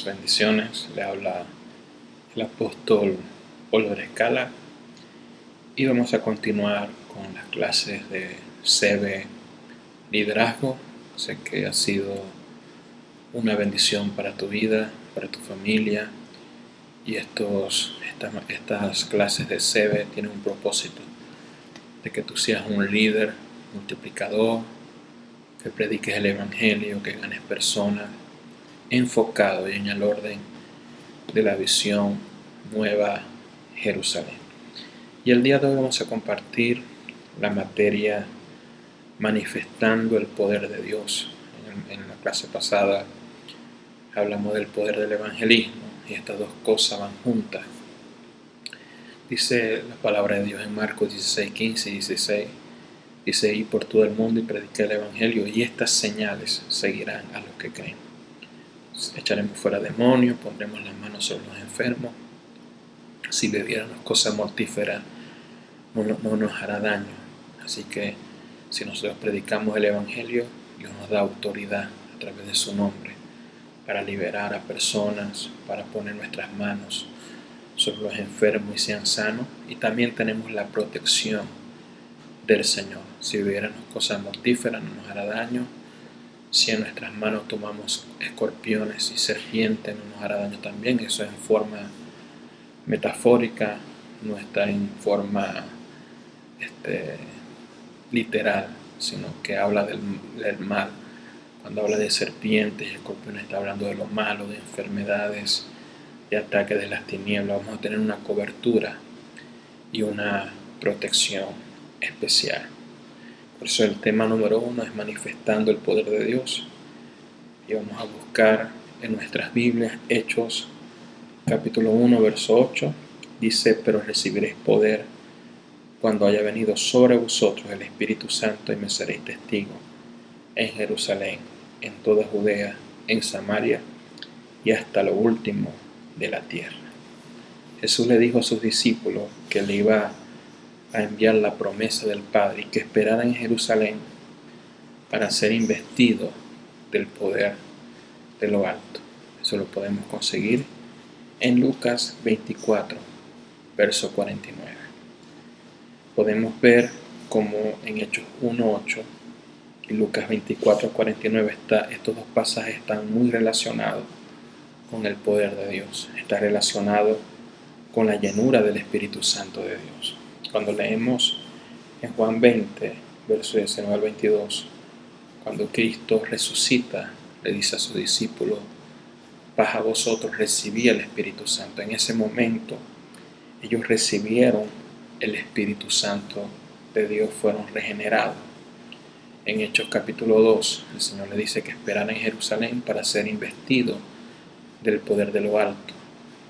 Bendiciones, le habla el apóstol Oliver Escala y vamos a continuar con las clases de CB Liderazgo. Sé que ha sido una bendición para tu vida, para tu familia, y estas clases de CB tienen un propósito de que tú seas un líder multiplicador, que prediques el evangelio, que ganes personas, enfocado y en el orden de la visión Nueva Jerusalén. Y el día de hoy vamos a compartir la materia manifestando el poder de Dios. En la clase pasada hablamos del poder del evangelismo y estas dos cosas van juntas. Dice la palabra de Dios en Marcos 16, 15 y 16. Dice: "Ir por todo el mundo y predicar el evangelio, y estas señales seguirán a los que creen. Echaremos fuera demonios, pondremos las manos sobre los enfermos. Si bebiéramos cosas mortíferas, no nos hará daño". Así que si nosotros predicamos el evangelio, Dios nos da autoridad a través de su nombre para liberar a personas, para poner nuestras manos sobre los enfermos y sean sanos. Y también tenemos la protección del Señor. Si bebiéramos cosas mortíferas, no nos hará daño. Si en nuestras manos tomamos escorpiones y serpientes, no nos hará daño también. Eso es en forma metafórica, no está en forma literal, sino que habla del mal. Cuando habla de serpientes y escorpiones, está hablando de lo malo, de enfermedades, de ataques de las tinieblas. Vamos a tener una cobertura y una protección especial. Por eso el tema número 1 es manifestando el poder de Dios. Y vamos a buscar en nuestras Biblias Hechos capítulo 1, verso 8. Dice: "Pero recibiréis poder cuando haya venido sobre vosotros el Espíritu Santo, y me seréis testigos en Jerusalén, en toda Judea, en Samaria y hasta lo último de la tierra". Jesús le dijo a sus discípulos que le iba a enviar la promesa del Padre y que esperaran en Jerusalén para ser investido del poder de lo alto. Eso lo podemos conseguir en Lucas 24, verso 49. Podemos ver como en Hechos 1:8 y Lucas 24:49 estos dos pasajes están muy relacionados con el poder de Dios. Está relacionado con la llenura del Espíritu Santo de Dios. Cuando leemos en Juan 20, verso 19 al 22, cuando Cristo resucita, le dice a sus discípulos: "Paz a vosotros, recibí el Espíritu Santo". En ese momento ellos recibieron el Espíritu Santo de Dios, fueron regenerados. En Hechos capítulo 2, el Señor le dice que esperaran en Jerusalén para ser investidos del poder de lo alto.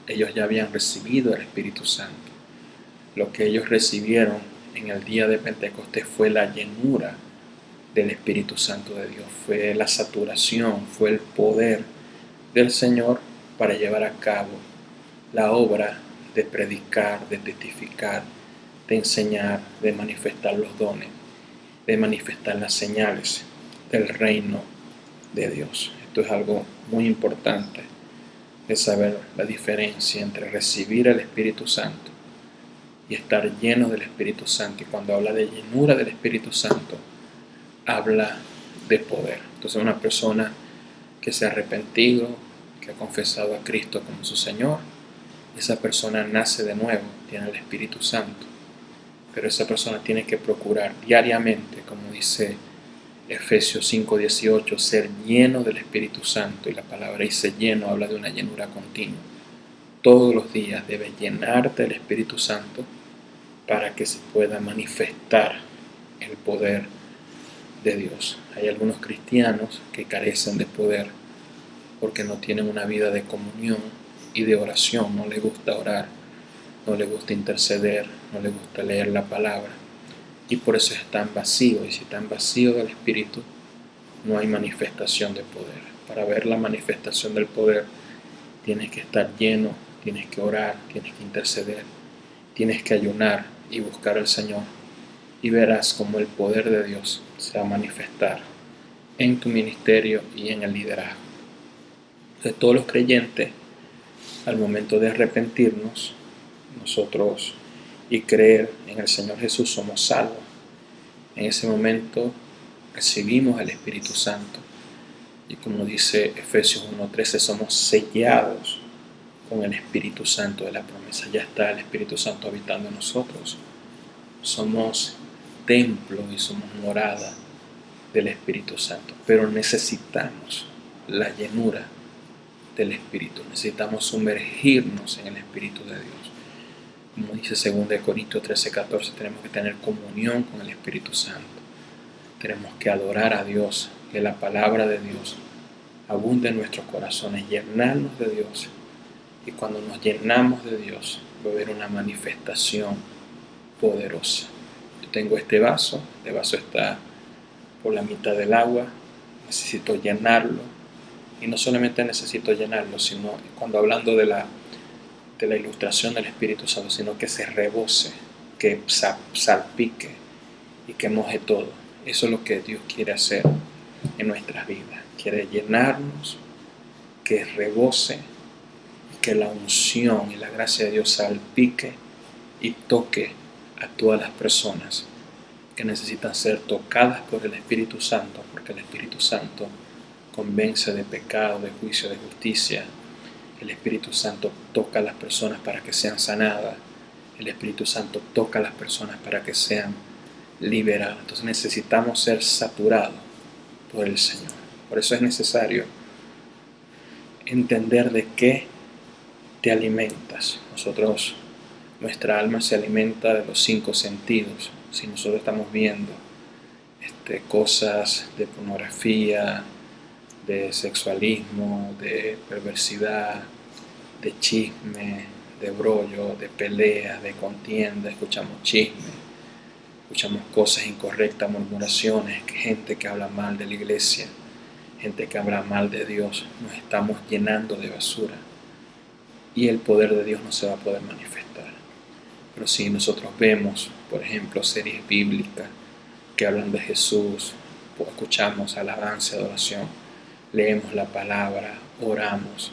Ellos ya habían recibido el Espíritu Santo. Lo que ellos recibieron en el día de Pentecostés fue la llenura del Espíritu Santo de Dios, fue la saturación, fue el poder del Señor para llevar a cabo la obra de predicar, de testificar, de enseñar, de manifestar los dones, de manifestar las señales del reino de Dios. Esto es algo muy importante, de saber la diferencia entre recibir el Espíritu Santo y estar lleno del Espíritu Santo. Y cuando habla de llenura del Espíritu Santo, habla de poder. Entonces, una persona que se ha arrepentido, que ha confesado a Cristo como su Señor, esa persona nace de nuevo, tiene el Espíritu Santo. Pero esa persona tiene que procurar diariamente, como dice Efesios 5:18, ser lleno del Espíritu Santo. Y la palabra dice lleno, habla de una llenura continua. Todos los días debes llenarte del Espíritu Santo para que se pueda manifestar el poder de Dios. Hay algunos cristianos que carecen de poder porque no tienen una vida de comunión y de oración. No les gusta orar, no les gusta interceder, no les gusta leer la palabra, y por eso están vacíos. Y si están vacíos del Espíritu, no hay manifestación de poder. Para ver la manifestación del poder, tienes que estar lleno, tienes que orar, tienes que interceder, tienes que ayunar y buscar al Señor, y verás cómo el poder de Dios se va a manifestar en tu ministerio y en el liderazgo. De todos los creyentes, al momento de arrepentirnos, nosotros y creer en el Señor Jesús somos salvos. En ese momento recibimos el Espíritu Santo. Y como dice Efesios 1:13, somos sellados con el Espíritu Santo de la promesa. Ya está el Espíritu Santo habitando en nosotros. Somos templo y somos morada del Espíritu Santo. Pero necesitamos la llenura del Espíritu. Necesitamos sumergirnos en el Espíritu de Dios. Como dice 2 Corintios 13:14, tenemos que tener comunión con el Espíritu Santo. Tenemos que adorar a Dios, que la palabra de Dios abunde en nuestros corazones, llenarnos de Dios. Y cuando nos llenamos de Dios, va a haber una manifestación poderosa. Yo tengo este vaso está por la mitad del agua, necesito llenarlo. Y no solamente necesito llenarlo, sino cuando hablando de la ilustración del Espíritu Santo, sino que se rebose, que salpique y que moje todo. Eso es lo que Dios quiere hacer en nuestras vidas. Quiere llenarnos, que rebose, que la unción y la gracia de Dios salpique y toque a todas las personas que necesitan ser tocadas por el Espíritu Santo, porque el Espíritu Santo convence de pecado, de juicio, de justicia. El Espíritu Santo toca a las personas para que sean sanadas. El Espíritu Santo toca a las personas para que sean liberadas. Entonces necesitamos ser saturados por el Señor. Por eso es necesario entender de qué te alimentas. Nuestra alma se alimenta de los 5 sentidos. Si nosotros estamos viendo cosas de pornografía, de sexualismo, de perversidad, de chisme, de brollo, de peleas, de contienda, escuchamos chisme, escuchamos cosas incorrectas, murmuraciones, gente que habla mal de la iglesia, gente que habla mal de Dios, nos estamos llenando de basura y el poder de Dios no se va a poder manifestar. Pero si nosotros vemos, por ejemplo, series bíblicas que hablan de Jesús, escuchamos alabanza, adoración, leemos la palabra, oramos,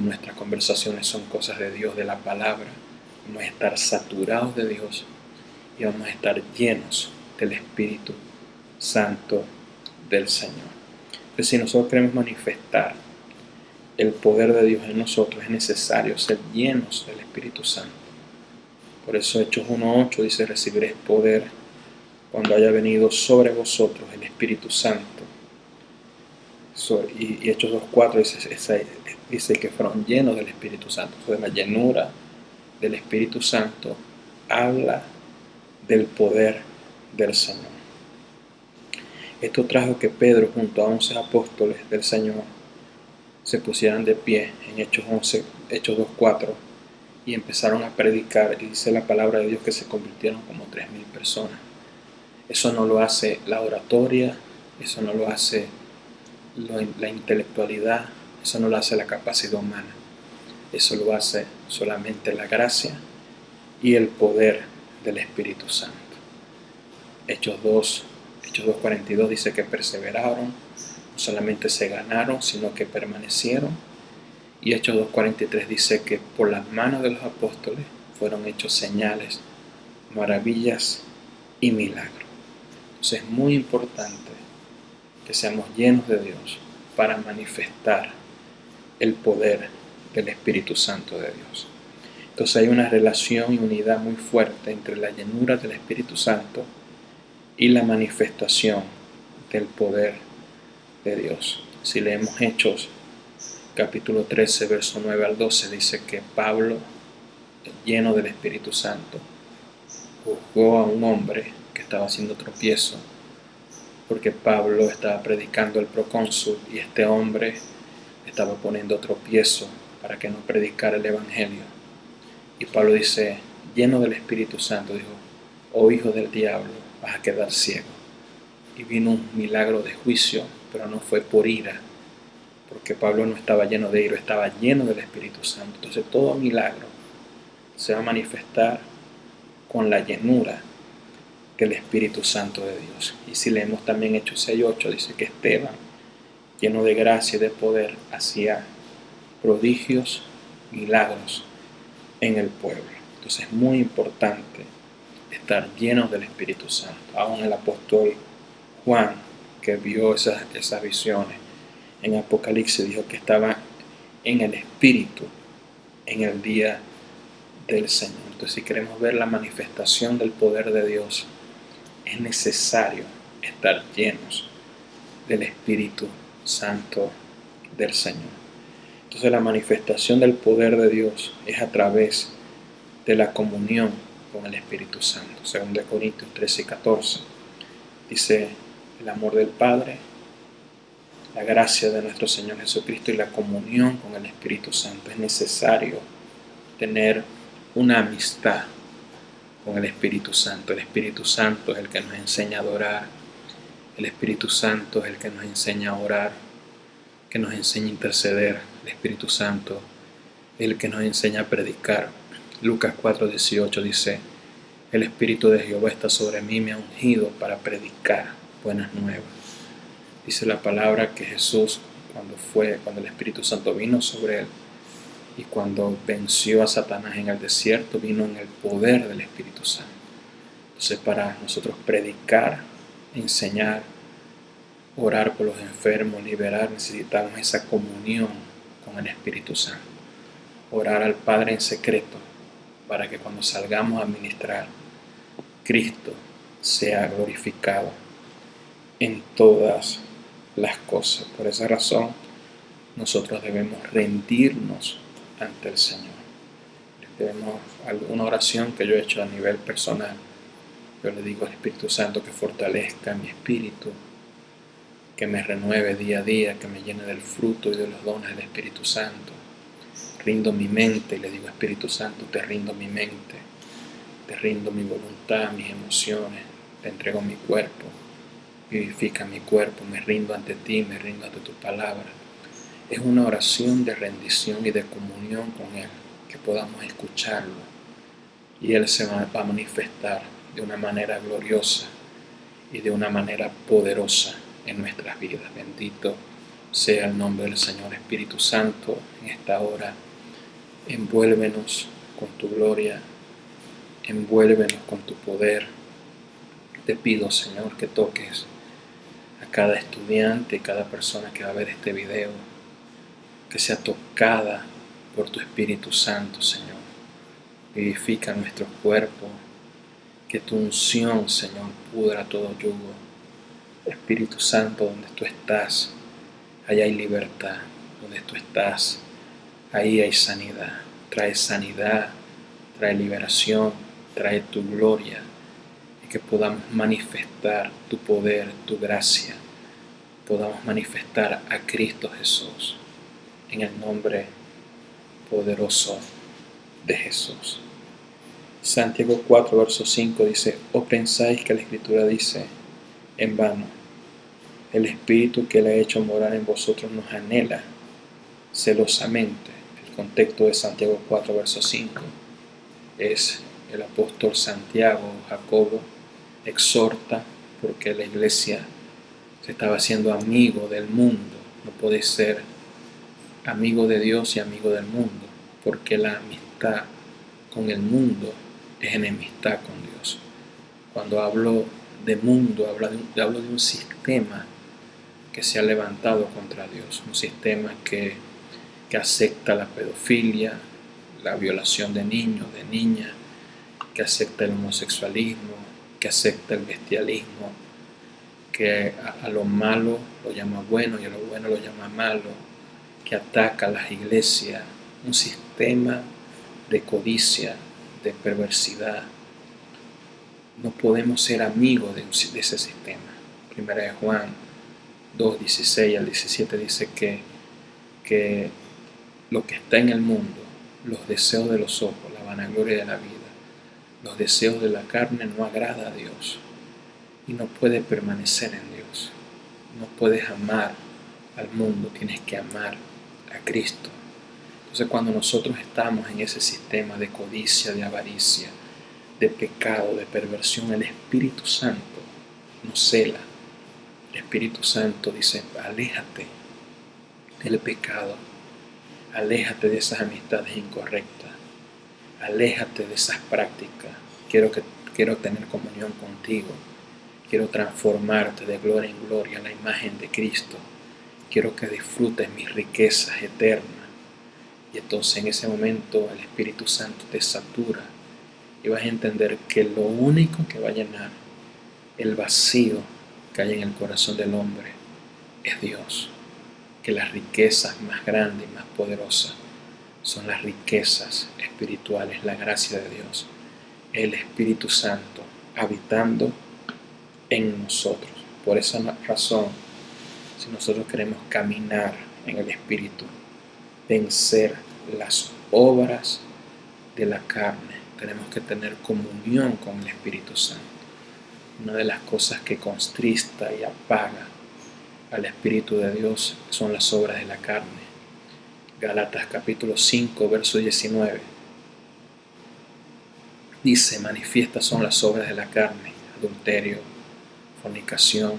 nuestras conversaciones son cosas de Dios, de la palabra, vamos a estar saturados de Dios y vamos a estar llenos del Espíritu Santo del Señor. Entonces, si nosotros queremos manifestar el poder de Dios en nosotros, es necesario ser llenos del Espíritu Santo. Por eso Hechos 1:8 dice: recibiréis poder cuando haya venido sobre vosotros el Espíritu Santo. Y Hechos 2:4 dice que fueron llenos del Espíritu Santo. Entonces la llenura del Espíritu Santo habla del poder del Señor. Esto trajo que Pedro junto a 11 apóstoles del Señor se pusieran de pie en Hechos 2:4 y empezaron a predicar, y dice la palabra de Dios que se convirtieron como 3,000 personas. Eso no lo hace la oratoria, eso no lo hace la intelectualidad, eso no lo hace la capacidad humana, eso lo hace solamente la gracia y el poder del Espíritu Santo. Hechos 2:42 dice que perseveraron, no solamente se ganaron, sino que permanecieron. Y Hechos 2:43 dice que por las manos de los apóstoles fueron hechos señales, maravillas y milagros. Entonces es muy importante que seamos llenos de Dios para manifestar el poder del Espíritu Santo de Dios. Entonces hay una relación y unidad muy fuerte entre la llenura del Espíritu Santo y la manifestación del poder de Dios. Si leemos Hechos capítulo 13, verso 9 al 12, dice que Pablo, lleno del Espíritu Santo, juzgó a un hombre que estaba haciendo tropiezo, porque Pablo estaba predicando al procónsul y este hombre estaba poniendo tropiezo para que no predicara el Evangelio. Y Pablo dice, lleno del Espíritu Santo, dijo: oh hijo del diablo, vas a quedar ciego. Y vino un milagro de juicio, pero no fue por ira, porque Pablo no estaba lleno de ira, estaba lleno del Espíritu Santo. Entonces todo milagro se va a manifestar con la llenura del Espíritu Santo de Dios. Y si leemos también Hechos 6:8, dice que Esteban, lleno de gracia y de poder, hacía prodigios, milagros en el pueblo. Entonces es muy importante estar llenos del Espíritu Santo. Aún el apóstol Juan, que vio esas visiones en Apocalipsis, dijo que estaba en el Espíritu en el día del Señor. Entonces, si queremos ver la manifestación del poder de Dios, es necesario estar llenos del Espíritu Santo del Señor. Entonces, la manifestación del poder de Dios es a través de la comunión con el Espíritu Santo. Según de Corintios 13 y 14 dice: el amor del Padre, la gracia de nuestro Señor Jesucristo y la comunión con el Espíritu Santo. Es necesario tener una amistad con el Espíritu Santo. El Espíritu Santo es el que nos enseña a adorar. El Espíritu Santo es el que nos enseña a orar, que nos enseña a interceder. El Espíritu Santo es el que nos enseña a predicar. Lucas 4:18 dice: el Espíritu de Jehová está sobre mí, me ha ungido para predicar buenas nuevas. Dice la palabra que Jesús, cuando el Espíritu Santo vino sobre él y cuando venció a Satanás en el desierto, vino en el poder del Espíritu Santo. Entonces, para nosotros predicar, enseñar, orar por los enfermos, liberar, necesitamos esa comunión con el Espíritu Santo. Orar al Padre en secreto para que cuando salgamos a ministrar, Cristo sea glorificado en todas las cosas. Por esa razón, nosotros debemos rendirnos ante el Señor. Debemos, alguna oración que yo he hecho a nivel personal, yo le digo al Espíritu Santo que fortalezca mi espíritu, que me renueve día a día, que me llene del fruto y de los dones del Espíritu Santo. Rindo mi mente y le digo: Espíritu Santo, te rindo mi mente, te rindo mi voluntad, mis emociones, te entrego mi cuerpo, vivifica mi cuerpo, me rindo ante ti, me rindo ante tu palabra. Es una oración de rendición y de comunión con Él, que podamos escucharlo y Él se va a manifestar de una manera gloriosa y de una manera poderosa en nuestras vidas. Bendito sea el nombre del Señor. Espíritu Santo, en esta hora, envuélvenos con tu gloria, envuélvenos con tu poder. Te pido, Señor, que toques a cada estudiante, cada persona que va a ver este video, que sea tocada por tu Espíritu Santo, Señor. Vivifica nuestro cuerpo, que tu unción, Señor, pudra todo yugo. Espíritu Santo, donde tú estás, ahí hay libertad. Donde tú estás, ahí hay sanidad. Sanidad, trae liberación, trae tu gloria, y que podamos manifestar tu poder, tu gracia, podamos manifestar a Cristo Jesús, en el nombre poderoso de Jesús. Santiago 4, verso 5 dice: ¿o pensáis que la Escritura dice en vano, el Espíritu que Él ha hecho morar en vosotros nos anhela celosamente? El contexto de Santiago 4, verso 5 es el apóstol Santiago, Jacobo, exhorta porque la iglesia se estaba haciendo amigo del mundo. No puede ser amigo de Dios y amigo del mundo, porque la amistad con el mundo es enemistad con Dios. Cuando hablo de mundo, hablo de un sistema que se ha levantado contra Dios, un sistema que acepta la pedofilia, la violación de niños, de niñas, que acepta el homosexualismo, que acepta el bestialismo, que a lo malo lo llama bueno y a lo bueno lo llama malo, que ataca a las iglesias, un sistema de codicia, de perversidad. No podemos ser amigos de ese sistema. Primera de Juan 2, 16 al 17 dice que lo que está en el mundo, los deseos de los ojos, la vanagloria de la vida, los deseos de la carne, no agrada a Dios y no puede permanecer en Dios. No puedes amar al mundo, tienes que amar a Cristo. Entonces, cuando nosotros estamos en ese sistema de codicia, de avaricia, de pecado, de perversión, el Espíritu Santo nos cela. El Espíritu Santo dice: aléjate del pecado, Aléjate de esas amistades incorrectas. Aléjate de esas prácticas. Quiero tener comunión contigo. Quiero transformarte de gloria en gloria a la imagen de Cristo. Quiero que disfrutes mis riquezas eternas. Y entonces en ese momento el Espíritu Santo te satura y vas a entender que lo único que va a llenar el vacío que hay en el corazón del hombre es Dios. Que las riquezas más grandes y más poderosas son las riquezas espirituales, la gracia de Dios, el Espíritu Santo habitando en nosotros. Por esa razón, si nosotros queremos caminar en el Espíritu, vencer las obras de la carne, tenemos que tener comunión con el Espíritu Santo. Una de las cosas que contrista y apaga al Espíritu de Dios son las obras de la carne. Gálatas capítulo 5, verso 19. Dice, manifiestas son las obras de la carne: adulterio, fornicación,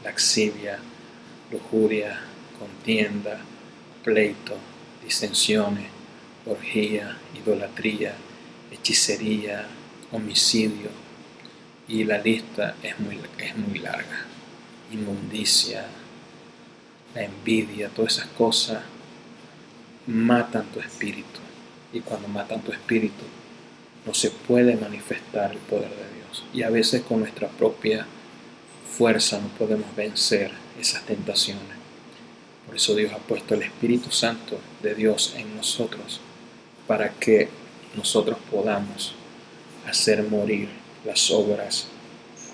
lascivia, lujuria, contienda, pleito, disensiones, orgía, idolatría, hechicería, homicidio, y la lista es muy larga. Inmundicia, la envidia, todas esas cosas matan tu espíritu, y cuando matan tu espíritu no se puede manifestar el poder de Dios, y a veces con nuestra propia fuerza no podemos vencer esas tentaciones. Por eso Dios ha puesto el Espíritu Santo de Dios en nosotros para que nosotros podamos hacer morir las obras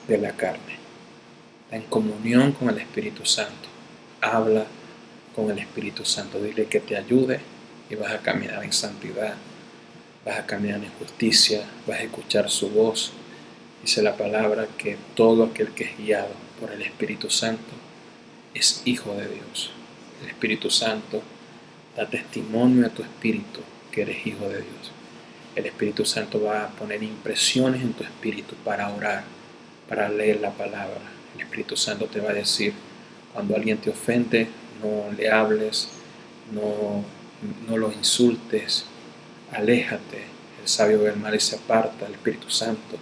de la carne. En comunión con el Espíritu Santo, habla con el Espíritu Santo, dile que te ayude y vas a caminar en santidad, vas a caminar en justicia, vas a escuchar su voz. Dice la palabra que todo aquel que es guiado por el Espíritu Santo es hijo de Dios. El Espíritu Santo da testimonio a tu espíritu que eres hijo de Dios. El Espíritu Santo va a poner impresiones en tu espíritu para orar, para leer la palabra. El Espíritu Santo te va a decir, cuando alguien te ofende, no le hables, no lo insultes, aléjate. El sabio ve el mal y se aparta. El Espíritu Santo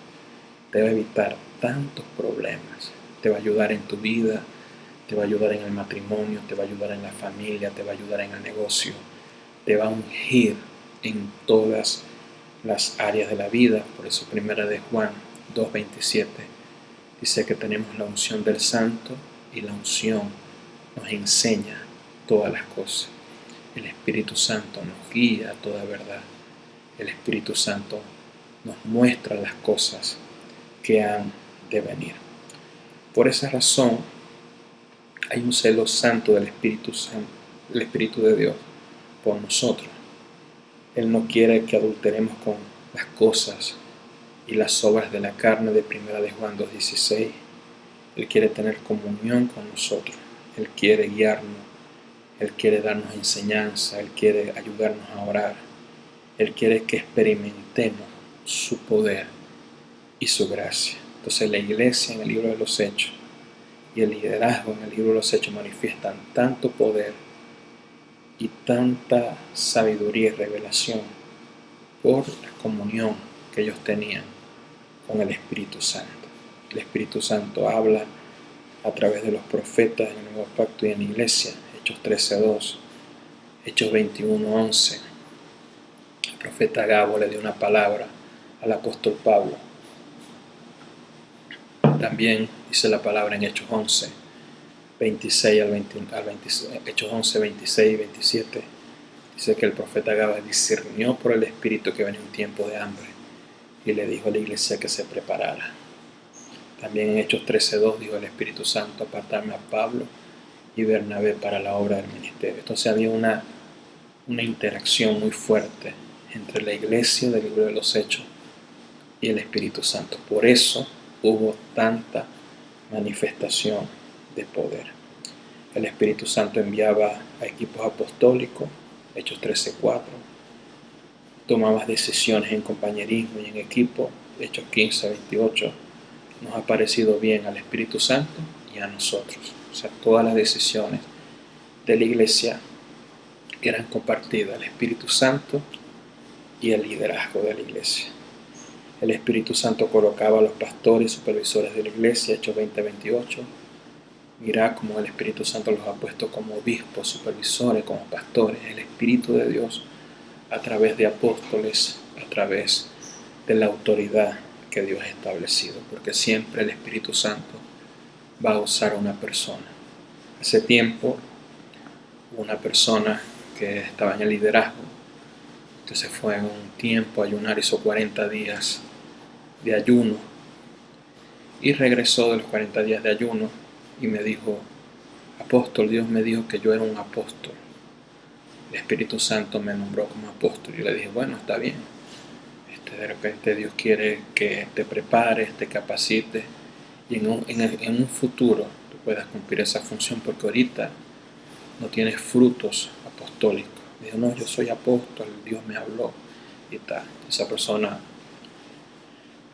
te va a evitar tantos problemas, te va a ayudar en tu vida, te va a ayudar en el matrimonio, te va a ayudar en la familia, te va a ayudar en el negocio, te va a ungir en todas las áreas de la vida. Por eso primera de Juan 2:27 dice que tenemos la unción del Santo, y la unción nos enseña todas las cosas. El Espíritu Santo nos guía a toda verdad. El Espíritu Santo nos muestra las cosas que han de venir. Por esa razón hay un celo santo del Espíritu Santo, el Espíritu de Dios por nosotros. Él no quiere que adulteremos con las cosas y las obras de la carne de primera de Juan 2:16. Él quiere tener comunión con nosotros. Él quiere guiarnos. Él quiere darnos enseñanza. Él quiere ayudarnos a orar. Él quiere que experimentemos su poder y su gracia. Entonces la iglesia en el libro de los Hechos y el liderazgo en el libro de los Hechos manifiestan tanto poder y tanta sabiduría y revelación por la comunión que ellos tenían con el Espíritu Santo. El Espíritu Santo habla a través de los profetas en el Nuevo Pacto y en la iglesia. Hechos 13:2, Hechos 21:11. El profeta Gabo le dio una palabra al apóstol Pablo. También dice la palabra en Hechos 11:26 al 20, Hechos 11:26 y 27. Dice que el profeta Gabo discernió por el Espíritu que venía un tiempo de hambre y le dijo a la iglesia que se preparara. También en Hechos 13:2 dijo el Espíritu Santo, apartarme a Pablo y Bernabé para la obra del ministerio. Entonces había una interacción muy fuerte entre la iglesia del libro de los Hechos y el Espíritu Santo. Por eso hubo tanta manifestación de poder. El Espíritu Santo enviaba a equipos apostólicos, Hechos 13:4. Tomaba decisiones en compañerismo y en equipo, Hechos 15:28. Nos ha parecido bien al Espíritu Santo y a nosotros. O sea, todas las decisiones de la iglesia eran compartidas, el Espíritu Santo y el liderazgo de la iglesia. El Espíritu Santo colocaba a los pastores y supervisores de la iglesia, Hechos 20:28. Mirá cómo el Espíritu Santo los ha puesto como obispos, supervisores, como pastores. El Espíritu de Dios a través de apóstoles, a través de la autoridad que Dios ha establecido, porque siempre el Espíritu Santo va a usar a una persona. Hace tiempo, una persona que estaba en el liderazgo, entonces fue en un tiempo a ayunar, hizo 40 días de ayuno y regresó de los 40 días de ayuno y me dijo: apóstol, Dios me dijo que yo era un apóstol. El Espíritu Santo me nombró como apóstol. Y le dije: bueno, está bien. De repente Dios quiere que te prepares, te capacites y en un futuro tú puedas cumplir esa función, porque ahorita no tienes frutos apostólicos. Dijo: no, yo soy apóstol, Dios me habló y tal. Esa persona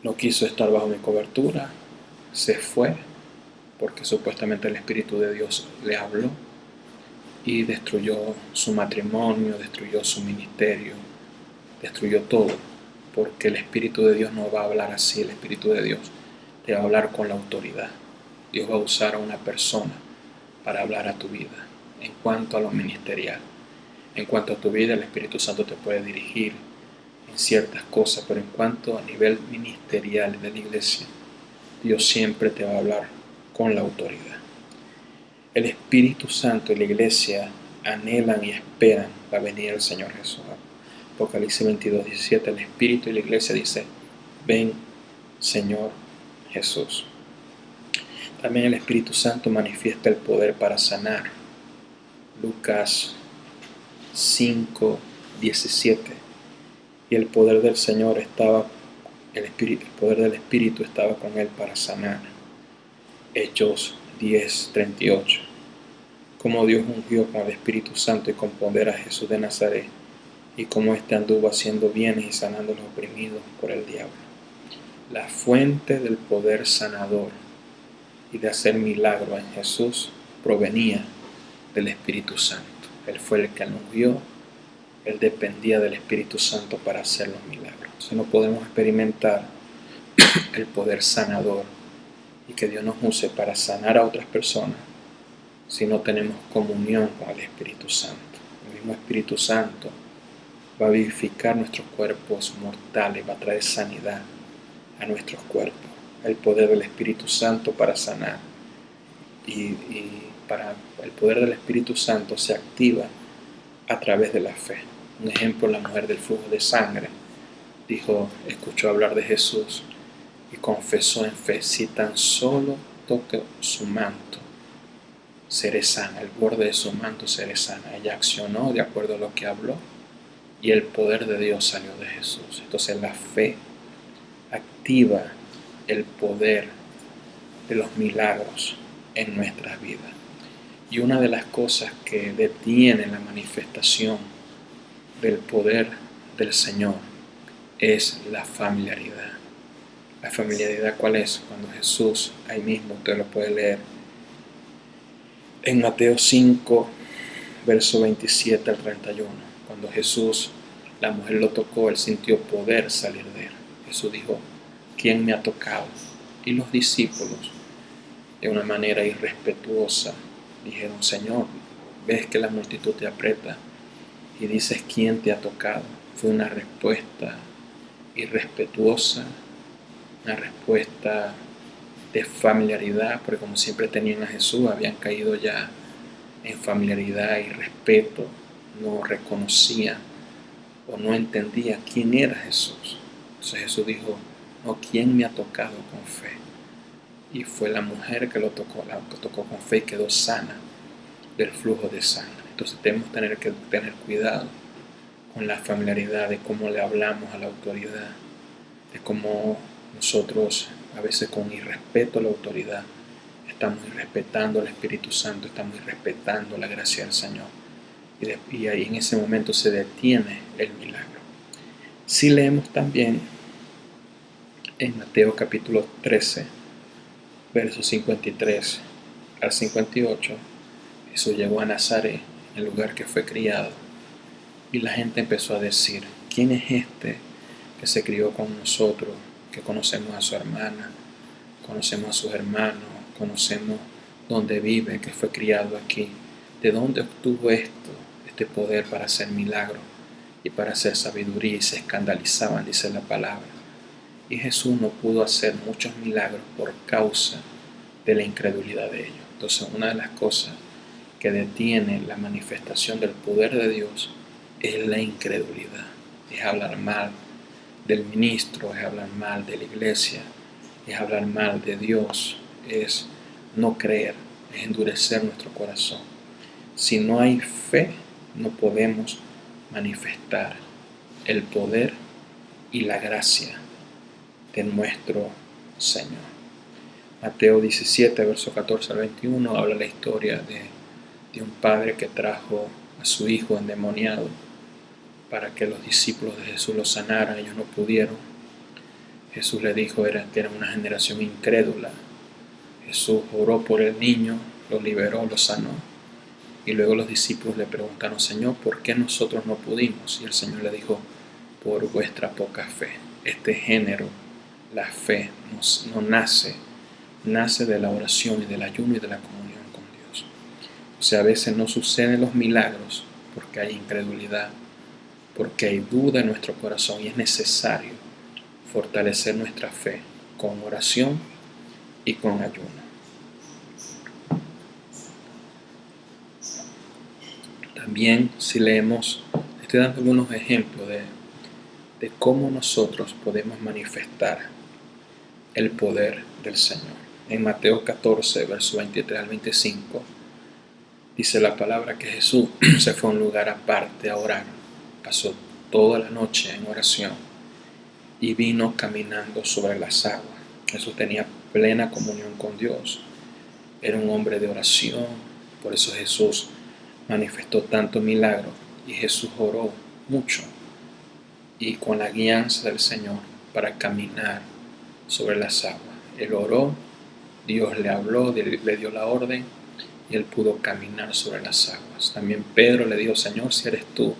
no quiso estar bajo mi cobertura, se fue porque supuestamente el Espíritu de Dios le habló y destruyó su matrimonio, destruyó su ministerio, destruyó todo, porque el Espíritu de Dios no va a hablar así. El Espíritu de Dios te va a hablar con la autoridad. Dios va a usar a una persona para hablar a tu vida en cuanto a lo ministerial. En cuanto a tu vida, el Espíritu Santo te puede dirigir en ciertas cosas, pero en cuanto a nivel ministerial de la iglesia, Dios siempre te va a hablar con la autoridad. El Espíritu Santo y la iglesia anhelan y esperan la venida del Señor Jesús. Apocalipsis 22:17, el Espíritu y la iglesia dice: ven, Señor Jesús. También el Espíritu Santo manifiesta el poder para sanar. Lucas 5:17. Y el poder del Señor estaba, el poder del Espíritu estaba con él para sanar. Hechos 10:38. Como Dios ungió con el Espíritu Santo y con poder a Jesús de Nazaret, y cómo éste anduvo haciendo bienes y sanando a los oprimidos por el diablo. La fuente del poder sanador y de hacer milagros en Jesús provenía del Espíritu Santo. Él fue el que lo ungió, él dependía del Espíritu Santo para hacer los milagros. Entonces no podemos experimentar el poder sanador y que Dios nos use para sanar a otras personas si no tenemos comunión con el Espíritu Santo. El mismo Espíritu Santo va a vivificar nuestros cuerpos mortales, va a traer sanidad a nuestros cuerpos. El poder del Espíritu Santo para sanar. Y para el poder del Espíritu Santo se activa a través de la fe. Un ejemplo, la mujer del flujo de sangre escuchó hablar de Jesús y confesó en fe: si tan solo toco su manto, seré sana, el borde de su manto seré sana. Ella accionó de acuerdo a lo que habló y el poder de Dios salió de Jesús. Entonces la fe activa el poder de los milagros en nuestras vidas. Y una de las cosas que detiene la manifestación del poder del Señor es la familiaridad. ¿La familiaridad cuál es? Cuando Jesús, ahí mismo usted lo puede leer en Mateo 5, verso 27 al 31. Cuando Jesús, la mujer lo tocó, él sintió poder salir de él. Jesús dijo: ¿quién me ha tocado? Y los discípulos, de una manera irrespetuosa, dijeron: Señor, ves que la multitud te aprieta y dices: ¿quién te ha tocado? Fue una respuesta irrespetuosa, una respuesta de familiaridad, porque como siempre tenían a Jesús, habían caído ya en familiaridad y respeto, no reconocían o no entendían quién era Jesús. Entonces Jesús dijo: no, ¿quién me ha tocado con fe? Y fue la mujer que lo tocó, la que tocó con fe y quedó sana del flujo de sangre. Entonces tenemos que tener cuidado con la familiaridad de cómo le hablamos a la autoridad, de cómo nosotros a veces con irrespeto a la autoridad estamos irrespetando al Espíritu Santo, estamos irrespetando la gracia del Señor. Y ahí en ese momento se detiene el milagro. Si leemos también en Mateo capítulo 13, versos 53 al 58, Jesús llegó a Nazaret, el lugar que fue criado, Y la gente empezó a decir, ¿quién es este que se crió con nosotros, que conocemos a su hermana, conocemos a sus hermanos, conocemos dónde vive, que fue criado aquí? ¿De dónde obtuvo este poder para hacer milagros y para hacer sabiduría? Y se escandalizaban, dice la palabra. Y Jesús no pudo hacer muchos milagros por causa de la incredulidad de ellos. Entonces, una de las cosas que detiene la manifestación del poder de Dios es la incredulidad. Es hablar mal del ministro, es hablar mal de la iglesia, es hablar mal de Dios, es no creer, es endurecer nuestro corazón. Si no hay fe, no podemos manifestar el poder y la gracia de nuestro Señor. Mateo 17, verso 14 al 21, habla la historia de un padre que trajo a su hijo endemoniado para que los discípulos de Jesús lo sanaran. Ellos no pudieron. Jesús le dijo que era una generación incrédula. Jesús oró por el niño, lo liberó, lo sanó. Y luego los discípulos le preguntaron, Señor, ¿por qué nosotros no pudimos? Y el Señor le dijo, por vuestra poca fe. Este género, la fe, no nace de la oración y del ayuno y de la comunión con Dios. O sea, a veces no suceden los milagros porque hay incredulidad, porque hay duda en nuestro corazón, y es necesario fortalecer nuestra fe con oración y con ayuno. También, si leemos, estoy dando algunos ejemplos de cómo nosotros podemos manifestar el poder del Señor. En Mateo 14, verso 23 al 25, dice la palabra que Jesús se fue a un lugar aparte a orar. Pasó toda la noche en oración y vino caminando sobre las aguas. Jesús tenía plena comunión con Dios. Era un hombre de oración. Por eso Jesús manifestó tanto milagro. Y Jesús oró mucho y con la guianza del Señor para caminar sobre las aguas. Él oró, Dios le habló, le dio la orden y él pudo caminar sobre las aguas. También Pedro le dijo, Señor, si eres tú,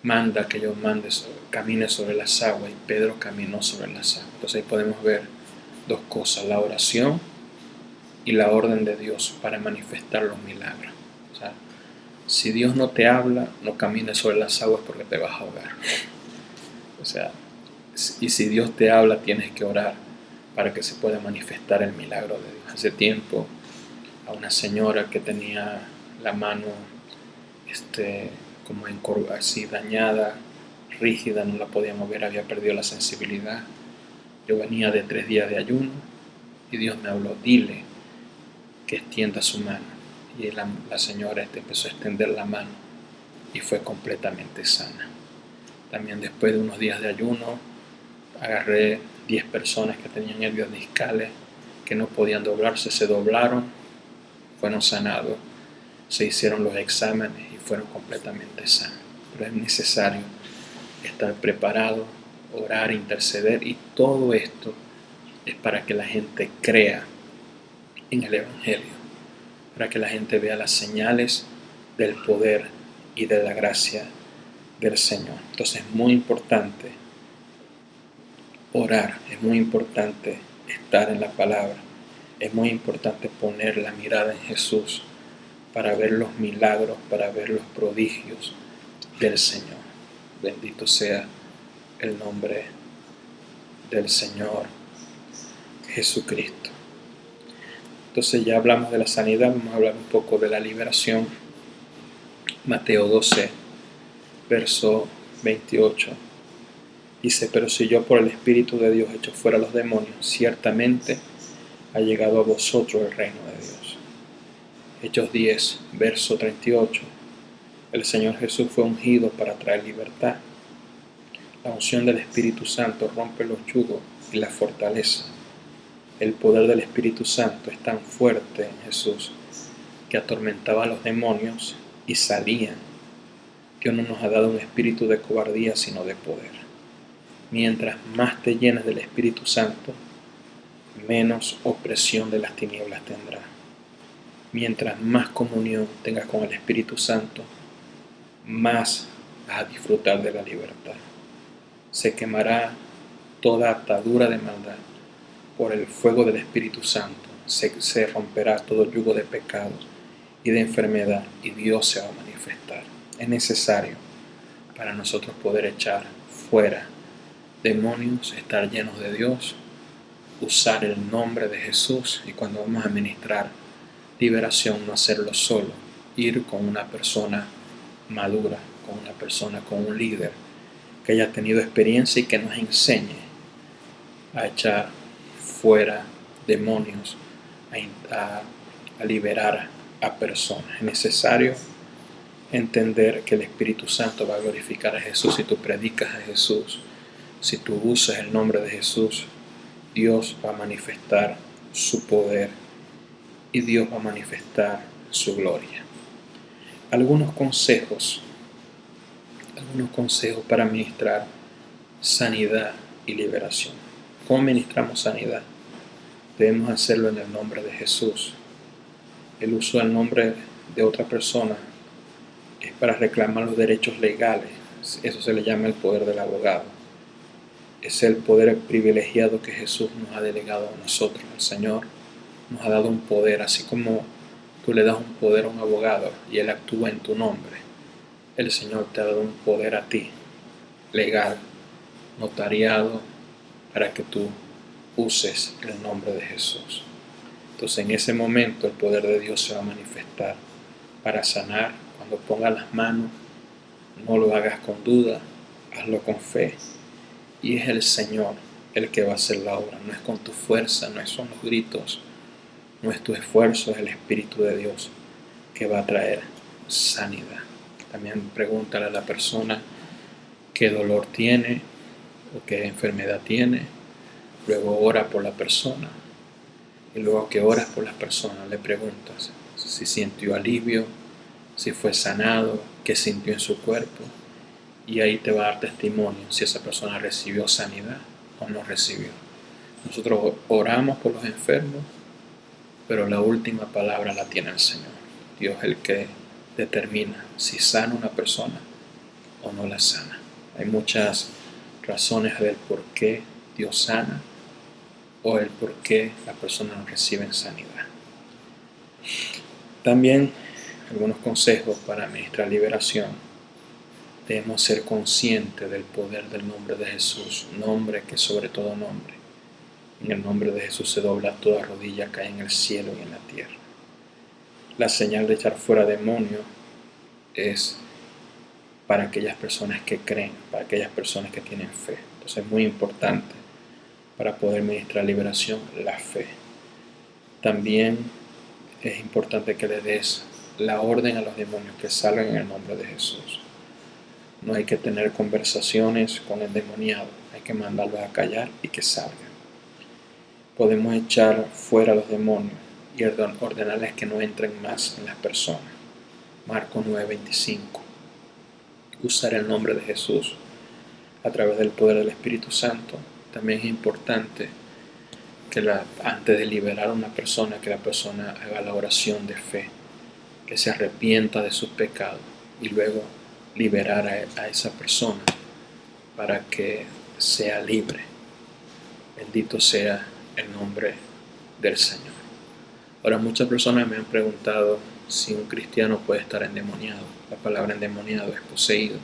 manda que yo camine sobre las aguas. Y Pedro caminó sobre las aguas. Entonces ahí podemos ver dos cosas, la oración y la orden de Dios para manifestar los milagros. O sea, si Dios no te habla, no camines sobre las aguas porque te vas a ahogar. O sea, y si Dios te habla, tienes que orar para que se pueda manifestar el milagro de Dios. Hace tiempo a una señora que tenía la mano como así dañada, rígida, no la podía mover, había perdido la sensibilidad. Yo venía de 3 días de ayuno y Dios me habló, dile que extienda su mano. Y la señora empezó a extender la mano y fue completamente sana. También después de unos días de ayuno, agarré 10 personas que tenían hernias discales que no podían doblarse, se doblaron, fueron sanados, se hicieron los exámenes y fueron completamente sanos. Pero es necesario estar preparado, orar, interceder, y todo esto es para que la gente crea en el Evangelio, para que la gente vea las señales del poder y de la gracia del Señor. Entonces es muy importante orar, es muy importante estar en la palabra, es muy importante poner la mirada en Jesús para ver los milagros, para ver los prodigios del Señor. Bendito sea el nombre del Señor Jesucristo. Entonces ya hablamos de la sanidad, vamos a hablar un poco de la liberación. Mateo 12, verso 28. Dice, pero si yo por el Espíritu de Dios echo fuera los demonios, ciertamente ha llegado a vosotros el reino de Dios. Hechos 10, verso 38. El Señor Jesús fue ungido para traer libertad. La unción del Espíritu Santo rompe los yugos y la fortaleza. El poder del Espíritu Santo es tan fuerte en Jesús que atormentaba a los demonios y salían. Dios no nos ha dado un espíritu de cobardía, sino de poder. Mientras más te llenas del Espíritu Santo, menos opresión de las tinieblas tendrás. Mientras más comunión tengas con el Espíritu Santo, más vas a disfrutar de la libertad. Se quemará toda atadura de maldad por el fuego del Espíritu Santo. Se romperá todo yugo de pecado y de enfermedad, y Dios se va a manifestar. Es necesario para nosotros poder echar fuera demonios, estar llenos de Dios, usar el nombre de Jesús, y cuando vamos a ministrar liberación, no hacerlo solo, ir con una persona madura, con una persona, con un líder que haya tenido experiencia y que nos enseñe a echar fuera demonios, a liberar a personas. Es necesario entender que el Espíritu Santo va a glorificar a Jesús si tú predicas a Jesús, si tú usas el nombre de Jesús. Dios va a manifestar su poder y Dios va a manifestar su gloria. Algunos consejos para ministrar sanidad y liberación. ¿Cómo ministramos sanidad? Debemos hacerlo en el nombre de Jesús. El uso del nombre de otra persona es para reclamar los derechos legales. Eso se le llama el poder del abogado. Es el poder privilegiado que Jesús nos ha delegado a nosotros. El Señor nos ha dado un poder, así como tú le das un poder a un abogado y él actúa en tu nombre. El Señor te ha dado un poder a ti, legal, notariado, para que tú uses el nombre de Jesús. Entonces en ese momento el poder de Dios se va a manifestar para sanar. Cuando pongas las manos, no lo hagas con duda, hazlo con fe. Y es el Señor el que va a hacer la obra. No es con tu fuerza, no son los gritos, no es tu esfuerzo, es el Espíritu de Dios que va a traer sanidad. También pregúntale a la persona qué dolor tiene o qué enfermedad tiene. Luego ora por la persona. Y luego que oras por las personas, le preguntas si sintió alivio, si fue sanado, qué sintió en su cuerpo. Y ahí te va a dar testimonio si esa persona recibió sanidad o no recibió. Nosotros oramos por los enfermos, pero la última palabra la tiene el Señor. Dios es el que determina si sana una persona o no la sana. Hay muchas razones del por qué Dios sana o el por qué las personas no reciben sanidad. También algunos consejos para administrar liberación. Debemos ser conscientes del poder del nombre de Jesús, nombre que sobre todo nombre. En el nombre de Jesús se dobla toda rodilla, cae en el cielo y en la tierra. La señal de echar fuera demonios es para aquellas personas que creen, para aquellas personas que tienen fe. Entonces es muy importante para poder ministrar liberación, la fe. También es importante que le des la orden a los demonios que salgan en el nombre de Jesús. No hay que tener conversaciones con el demoniado, hay que mandarlos a callar y que salgan. Podemos echar fuera a los demonios y ordenarles que no entren más en las personas. Marcos 9:25. Usar el nombre de Jesús a través del poder del Espíritu Santo. También es importante que antes de liberar a una persona, que la persona haga la oración de fe, que se arrepienta de sus pecados y luego liberar a esa persona para que sea libre. Bendito sea el nombre del Señor. Ahora, muchas personas me han preguntado si un cristiano puede estar endemoniado. La palabra endemoniado es poseído.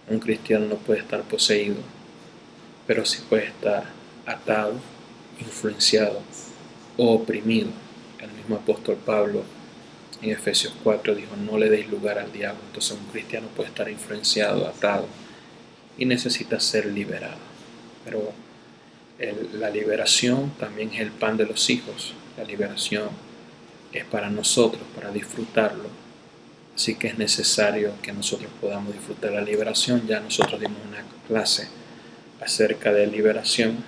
Un cristiano no puede estar poseído, pero sí puede estar atado, influenciado o oprimido. El mismo apóstol Pablo en Efesios 4 dijo: no le deis lugar al diablo. Entonces un cristiano puede estar influenciado, atado y necesita ser liberado. Pero la liberación también es el pan de los hijos. La liberación es para nosotros, para disfrutarlo. Así que es necesario que nosotros podamos disfrutar la liberación. Ya nosotros dimos una clase acerca de liberación.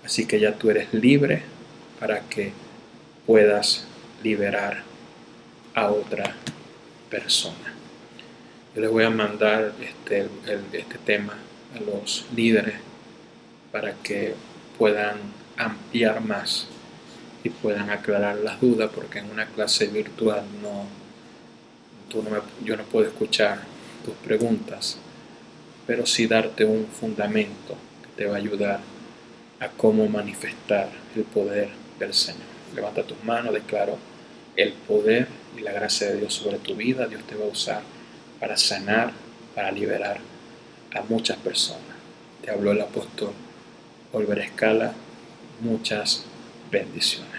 Así que ya tú eres libre para que puedas liberar a otra persona. Yo les voy a mandar este tema a los líderes para que puedan ampliar más y puedan aclarar las dudas, porque en una clase virtual yo no puedo escuchar tus preguntas, pero sí darte un fundamento que te va a ayudar a cómo manifestar el poder del Señor. Levanta tus manos, declaro el poder y la gracia de Dios sobre tu vida. Dios te va a usar para sanar, para liberar a muchas personas. Te habló el apóstol Oliver Escala. Muchas bendiciones.